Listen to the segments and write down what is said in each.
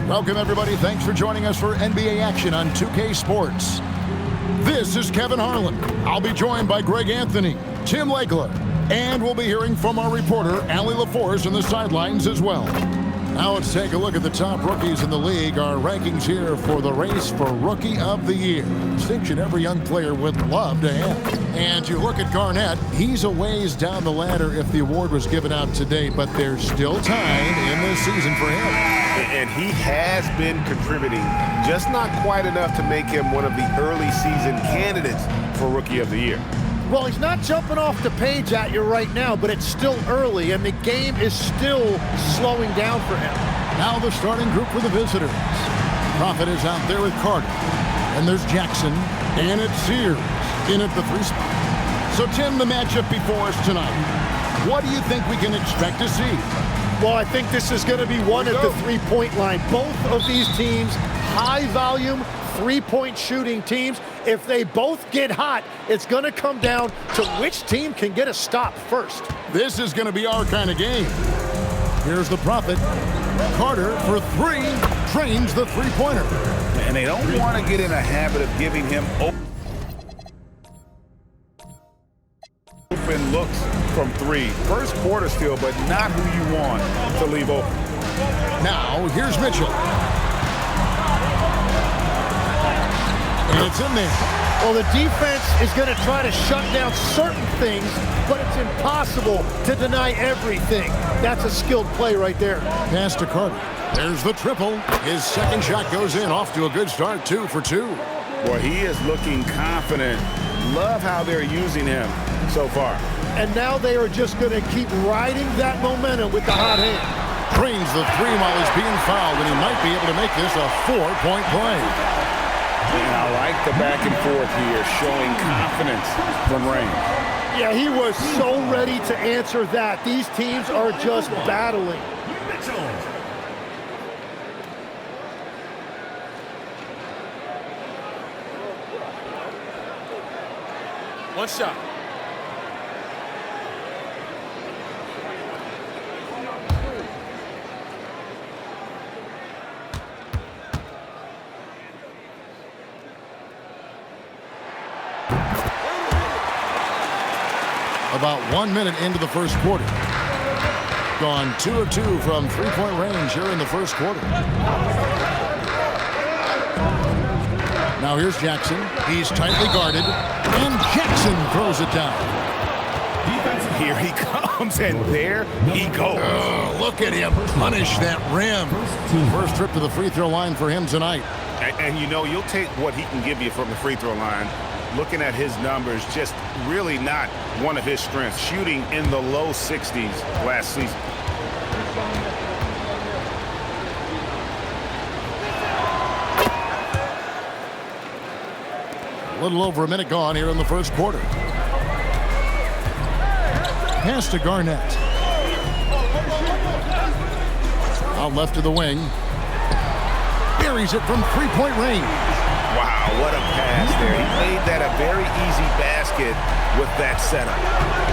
Welcome, everybody. Thanks for joining us for NBA action on 2K Sports. This is Kevin Harlan. I'll be joined by Greg Anthony, Tim Legler, and we'll be hearing from our reporter, Allie LaForce, on the sidelines as well. Now let's take a look at the top rookies in the league. Our rankings here for the race for Rookie of the Year. Distinction every young player would love to have. And you look at Garnett, he's a ways down the ladder if the award was given out today, but there's still time in this season for him. And he has been contributing, just not quite enough to make him one of the early season candidates for Rookie of the Year. Well, he's not jumping off the page at you right now, but it's still early, and the game is still slowing down for him. Now the starting group for the visitors. Prophet is out there with Carter. And there's Jackson. And it's Sears in at the 3 spot. So, Tim, the matchup before us tonight. What do you think we can expect to see? Well, I think this is going to be one at the three-point line. Both of these teams, high-volume, three-point shooting teams. If they both get hot, it's going to come down to which team can get a stop first. This is going to be our kind of game. Here's the Prophet. Carter for 3, trains the three-pointer. And they don't want to get in a habit of giving him open looks from 3. First quarter still, but not who you want to leave open. Now, here's Mitchell. And it's in there. Well, the defense is going to try to shut down certain things, but it's impossible to deny everything. That's a skilled play right there. Pass to Carter. There's the triple. His second shot goes in, off to a good start, 2 for 2. Boy, he is looking confident. Love how they're using him so far. And now they are just going to keep riding that momentum with the hot hand. Trains the 3 while he's being fouled, and he might be able to make this a 4-point play. And I like the back and forth here, showing confidence from range. Yeah, he was so ready to answer that. These teams are just battling. One shot. About 1 minute into the first quarter. Gone 2 of 2 from three-point range here in the first quarter. Now here's Jackson. He's tightly guarded. And Jackson throws it down. Here he comes, and there he goes. Oh, look at him punish that rim. First trip to the free throw line for him tonight. And you know, you'll take what he can give you from the free throw line. Looking at his numbers, just really not one of his strengths. Shooting in the low 60s last season. A little over a minute gone here in the first quarter. Pass to Garnett. Out left to the wing. Buries it from three-point range. Wow, what a pass there. He made that a very easy basket with that setup.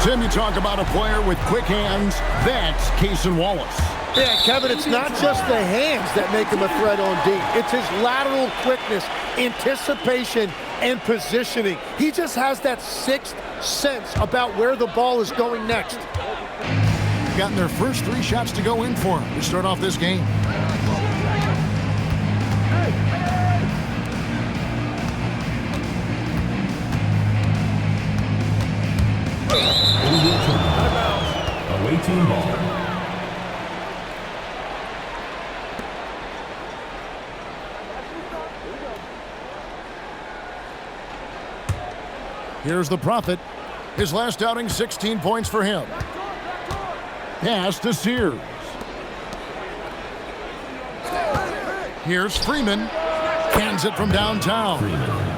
Tim, you talk about a player with quick hands. That's Cason Wallace. Yeah, Kevin, it's not just the hands that make him a threat on D. It's his lateral quickness, anticipation, and positioning. He just has that sixth sense about where the ball is going next. Gotten their first 3 shots to go in for him to start off this game. Awaiting ball. Here's the Prophet. His last outing, 16 points for him. Pass to Sears. Here's Freeman. Cans it from downtown.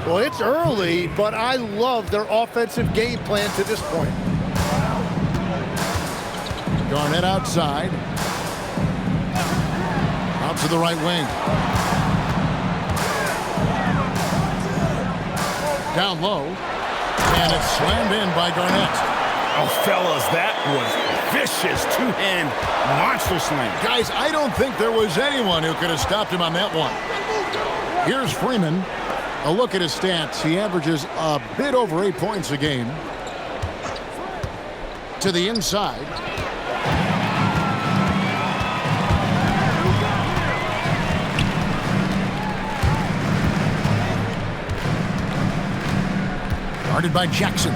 Well, it's early, but I love their offensive game plan to this point. Garnett outside. Out to the right wing. Down low. And it's slammed in by Garnett. Oh, fellas, that was vicious two-hand monster slam. Guys, I don't think there was anyone who could have stopped him on that one. Here's Freeman. A look at his stats. He averages a bit over 8 points a game. To the inside. Guarded by Jackson.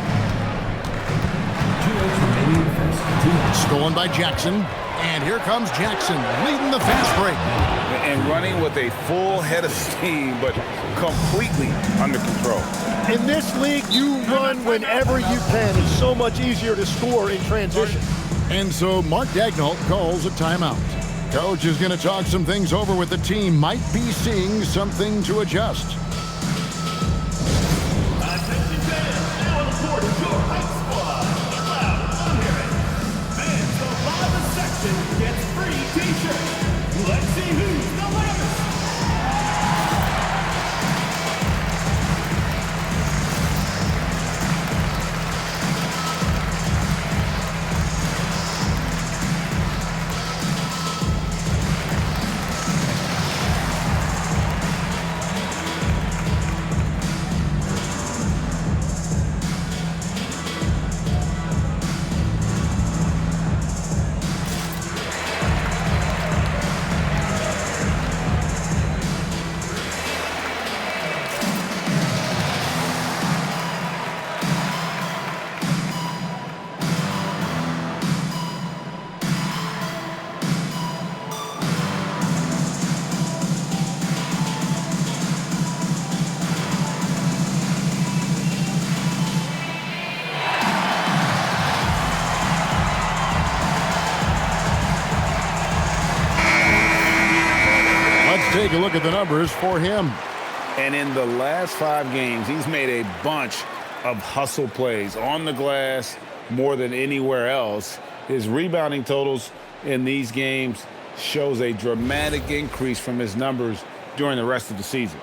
Stolen by Jackson. And here comes Jackson leading the fast break. And running with a full head of steam, but completely under control. In this league, you run whenever you can. It's so much easier to score in transition. And so Mark Daigneault calls a timeout. Coach is going to talk some things over with the team. Might be seeing something to adjust. Attention fans, now on the court is your hype squad. Get loud, I'm hearing. Fans of the section gets free t-shirts. Let's see who's the loudest. Take a look at the numbers for him. And in the last 5 games, he's made a bunch of hustle plays on the glass more than anywhere else. His rebounding totals in these games shows a dramatic increase from his numbers during the rest of the season.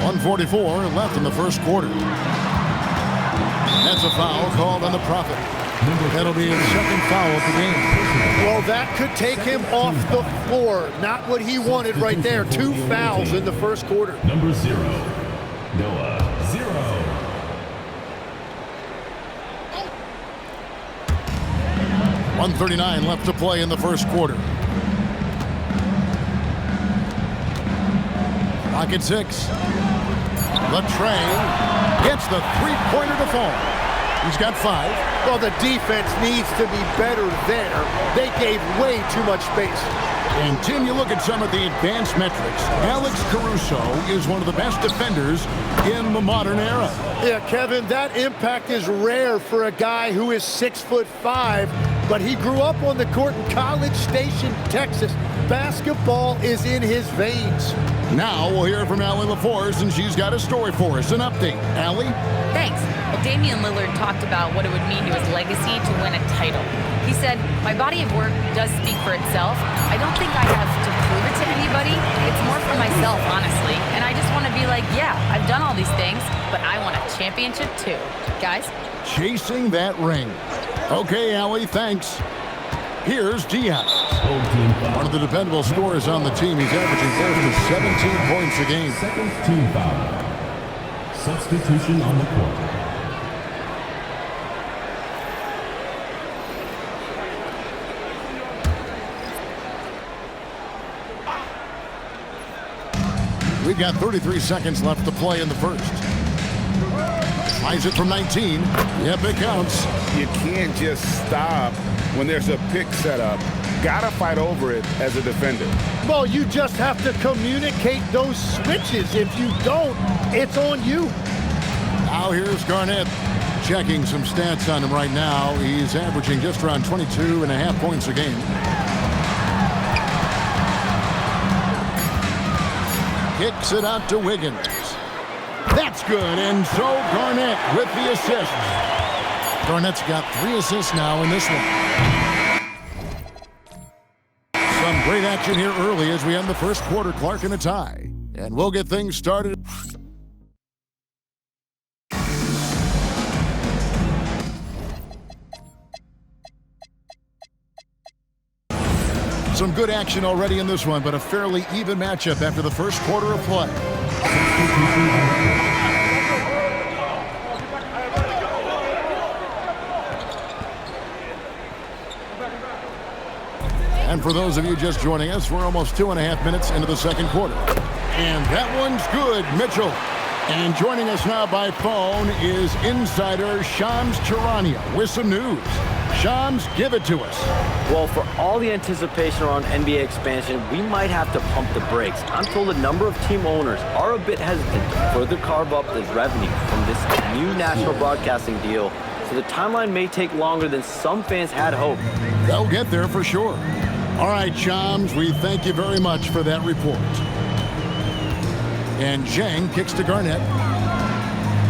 .144 left in the first quarter. That's a foul called on the Prophet. That'll be his second foul of the game. Well, that could take him off the floor. Not what he wanted right there. 2 fouls in the first quarter. Number 0, Noah 0. .139 left to play in the first quarter. Clock at 6. Latrey gets the three-pointer to fall. He's got 5. Well, the defense needs to be better there. They gave way too much space. And, Tim, you look at some of the advanced metrics. Alex Caruso is one of the best defenders in the modern era. Yeah, Kevin, that impact is rare for a guy who is 6'5", but he grew up on the court in College Station, Texas. Basketball is in his veins. Now we'll hear from Allie LaForce, and she's got a story for us. An update. Allie? Thanks. Well, Damian Lillard talked about what it would mean to his legacy to win a title. He said, "My body of work does speak for itself. I don't think I have to prove it to anybody. It's more for myself, honestly. And I just want to be like, yeah, I've done all these things, but I want a championship too." Guys? Chasing that ring. Okay, Allie, thanks. Here's Diaz. One of the dependable scorers on the team. He's averaging close to 17 points a game. Second team foul. Substitution on the court. We've got 33 seconds left to play in the first. Tries it from 19. Yep, it counts. You can't just stop when there's a pick set up. Gotta fight over it as a defender. Well, you just have to communicate those switches. If you don't, it's on you. Now here's Garnett. Checking some stats on him right now. He's averaging just around 22.5 points a game. Kicks it out to Wiggins. That's good, and so Garnett with the assist. Garnett's got 3 assists now in this one. Some great action here early as we end the first quarter. Clark in a tie. And we'll get things started. Some good action already in this one, but a fairly even matchup after the first quarter of play. And for those of you just joining us, we're almost 2.5 minutes into the second quarter. And that one's good, Mitchell. And joining us now by phone is insider Shams Charania with some news. Shams, give it to us. Well, for all the anticipation around NBA expansion, we might have to pump the brakes. I'm told a number of team owners are a bit hesitant to further carve up the revenue from this new national broadcasting deal, so the timeline may take longer than some fans had hoped. They'll get there for sure. All right, Shams, we thank you very much for that report. And Zhang kicks to Garnett.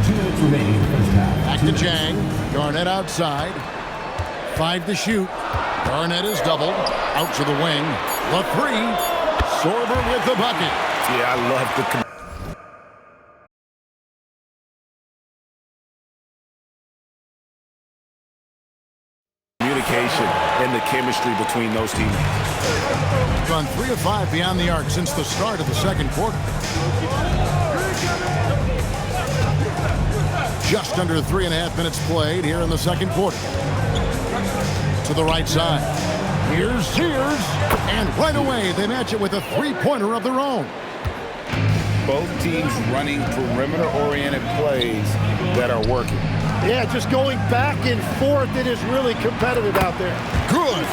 2 minutes remaining in the first half. Back to Zhang. Garnett outside. 5 to shoot. Garnett is doubled. Out to the wing. The 3. Sorber with the bucket. Yeah, I love the communication and the chemistry between those teammates. Gone 3 of 5 beyond the arc since the start of the second quarter. Just under 3.5 minutes played here in the second quarter. To the right side. Here's Sears. And right away, they match it with a three-pointer of their own. Both teams running perimeter-oriented plays that are working. Yeah, just going back and forth. It is really competitive out there. Good.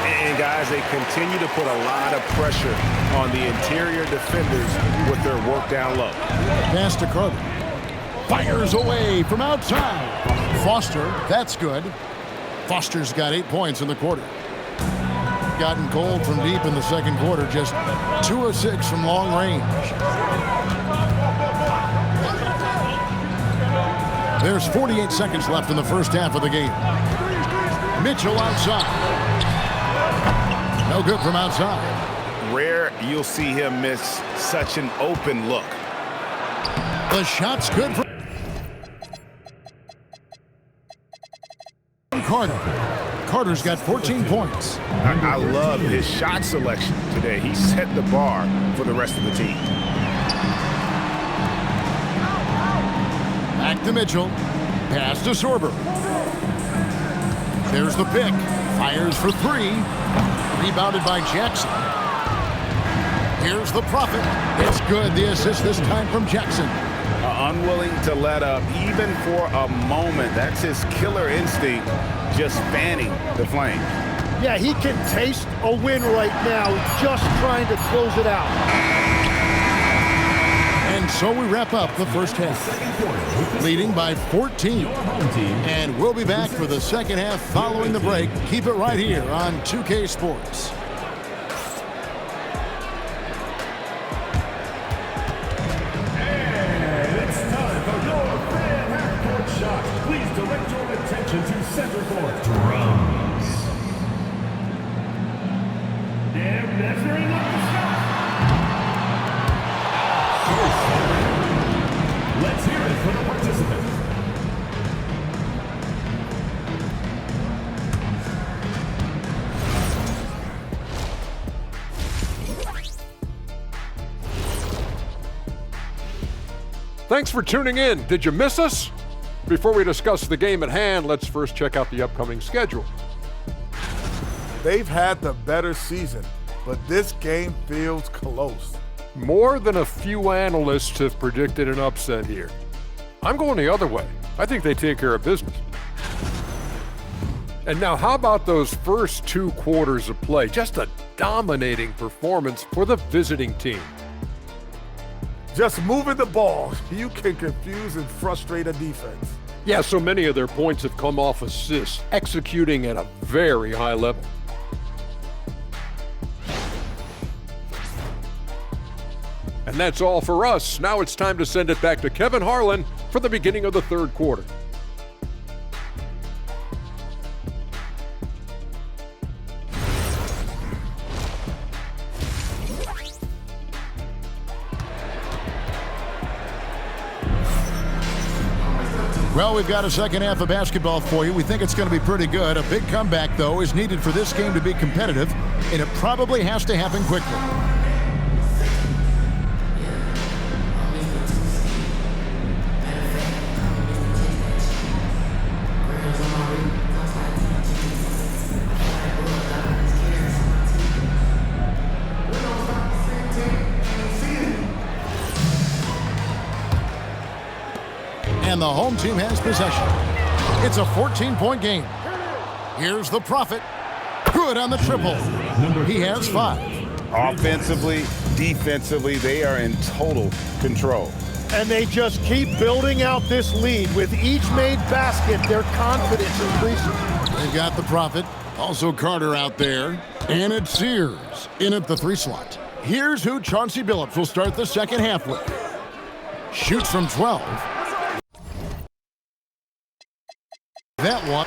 And guys, they continue to put a lot of pressure on the interior defenders with their work down low. Pass to Carter. Fires away from outside. Foster, that's good. Foster's got 8 points in the quarter. Gotten cold from deep in the second quarter, just 2 of 6 from long range. There's 48 seconds left in the first half of the game. Mitchell outside. No good from outside. Rare you'll see him miss such an open look. The shot's good for Carter. Carter's got 14 points. I love his shot selection today. He set the bar for the rest of the team. Back to Mitchell. Pass to Sorber. There's the pick. Fires for 3. Rebounded by Jackson. Here's the Prophet. It's good. The assist this time from Jackson. Unwilling to let up even for a moment. That's his killer instinct, just fanning the flames. Yeah, he can taste a win right now, just trying to close it out. And so we wrap up the first half, leading by 14. And we'll be back for the second half following the break. Keep it right here on 2K Sports. Please direct your attention to center court. Drums. They're measuring up the shot. Let's hear it for the participant. Thanks for tuning in. Did you miss us? Before we discuss the game at hand, let's first check out the upcoming schedule. They've had the better season, but this game feels close. More than a few analysts have predicted an upset here. I'm going the other way. I think they take care of business. And now how about those first 2 quarters of play? Just a dominating performance for the visiting team. Just moving the ball, you can confuse and frustrate a defense. Yeah, so many of their points have come off assists, executing at a very high level. And that's all for us. Now it's time to send it back to Kevin Harlan for the beginning of the third quarter. Well, we've got a second half of basketball for you. We think it's going to be pretty good. A big comeback, though, is needed for this game to be competitive, and it probably has to happen quickly. And the home team has possession. It's a 14-point game. Here's the Prophet. Good on the triple. He has 5. Offensively, defensively, they are in total control. And they just keep building out this lead. With each made basket, their confidence increases. They've got the Prophet. Also Carter out there. And it's Sears in at the 3 slot. Here's who Chauncey Billups will start the second half with. Shoots from 12. That one.